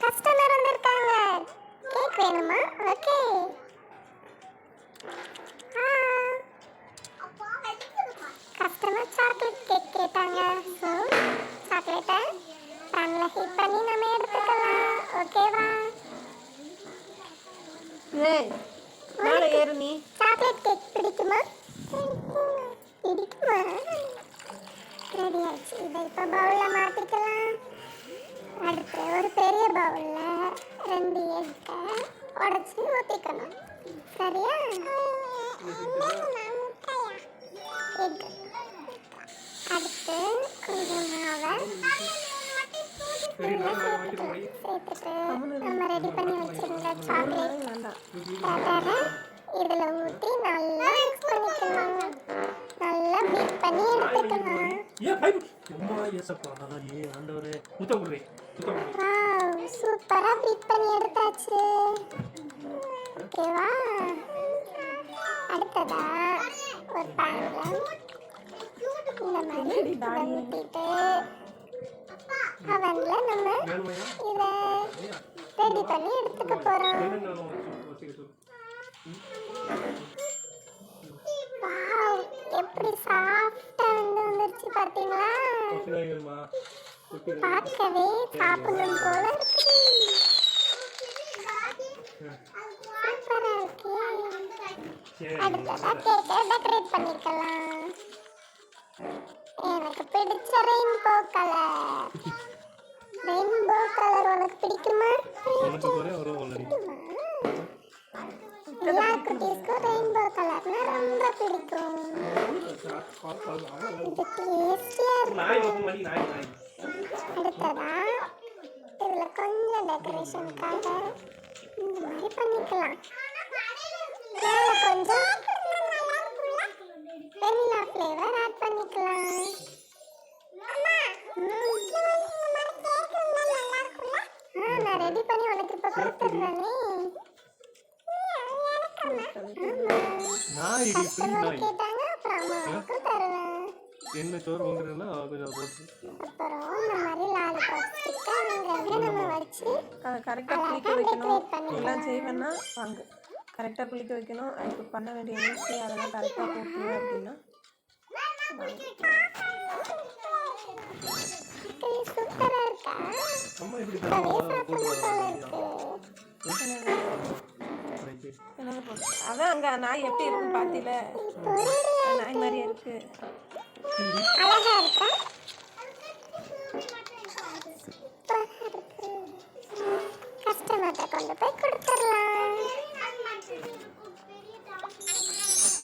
Customer வந்திருக்காங்க. Cake வேணுமா? Okay. Customer chocolate cake கேட்டாங்க. ஸோ சாக்லேட்டை பேனில் ஹீட் பண்ணி நம்ம எடுத்துக்கலாம். ஓகேவா? மேலே ஏறு நீ. சாக்லேட் கேக் பிடிக்குமா? பிடிக்குமா? ரெடி ஆச்சு. இதை இப்போ பவுலில் மாற்றிக்கலாம். அடுத்து ஒரு பெரிய பவுலில் 2 எக்கை உடச்சி ஊற்றிக்கணும். சரியா? எக். அடுத்து கொஞ்சம் மாவை சேர்த்துட்டு நம்ம ரெடி பண்ணி வச்சிருந்த சாக்லேட் பேட்டரை இதில் ஊற்றி நல்லா மிக்ஸ் பண்ணிக்கணும். நல்லா பீட் பண்ணி எடுத்துக்கணும். வாவ், சூப்பரா பீட் பண்ணி எடுத்தாச்சு. ஓகேவா? அடுத்ததா ஒரு பேன்ல இந்த மாதிரி ஊற்றிட்டு அவன்ல நம்ம இதை ரெடி பண்ணி எடுத்துக்க போறோம். வாவ், எப்படி சாஃப்டா வந்துருச்சு பாத்தீங்களா? பார்க்கவே சாப்பிடணும் போல இருக்கு. சூப்பரா இருக்கு. அடுத்ததா கேக்கை டெக்கரேட் பண்ணிக்கலாம். எனக்கு பிடிச்ச ரெயின்போ கலர். ரெயின்போ கலர் உனக்கு பிடிக்குமா? எல்லா குட்டீஸ்க்கும் ரெயின்போ கலர்னா ரொம்ப பிடிக்கும். இது டேஸ்டியா இருக்கும். அடுத்ததா இதுல கொஞ்சம் டெக்கரேஷனுக்காக இந்த மாதிரி பண்ணிக்கலாம். மேல கொஞ்சம் வெனிலா ஃப்ளேவர் ஆட் பண்ணிக்கலாம். நான் ரெடி பண்ணி உனக்கு இப்போ கொடுத்துட்றேனே. கேட்டாங்க, அப்புறம் அம்மாவுக்கும் தருவேன். என்ன சோறு வாங்குறேன்னா கொஞ்சம் அப்புறம் இந்த மாதிரி லாலிபாப் ஸ்டிக்கை நம்ம வச்சு கரெக்டாக குளிக்க வைக்கணும். எல்லாம் செய்வேன்னா வாங்க கரெக்டாக குளிக்க வைக்கணும். அதுக்கு பண்ண வேண்டிய ஈஸி அதெல்லாம் கரெக்டாக போட்டுருவேன் அப்படின்னா சூப்பரா இருக்கா? அதான் அங்கே நாய் எப்படி இருக்குன்னு பார்த்தீல? நாய் மாதிரியே இருக்கு. அழகா இருக்கா?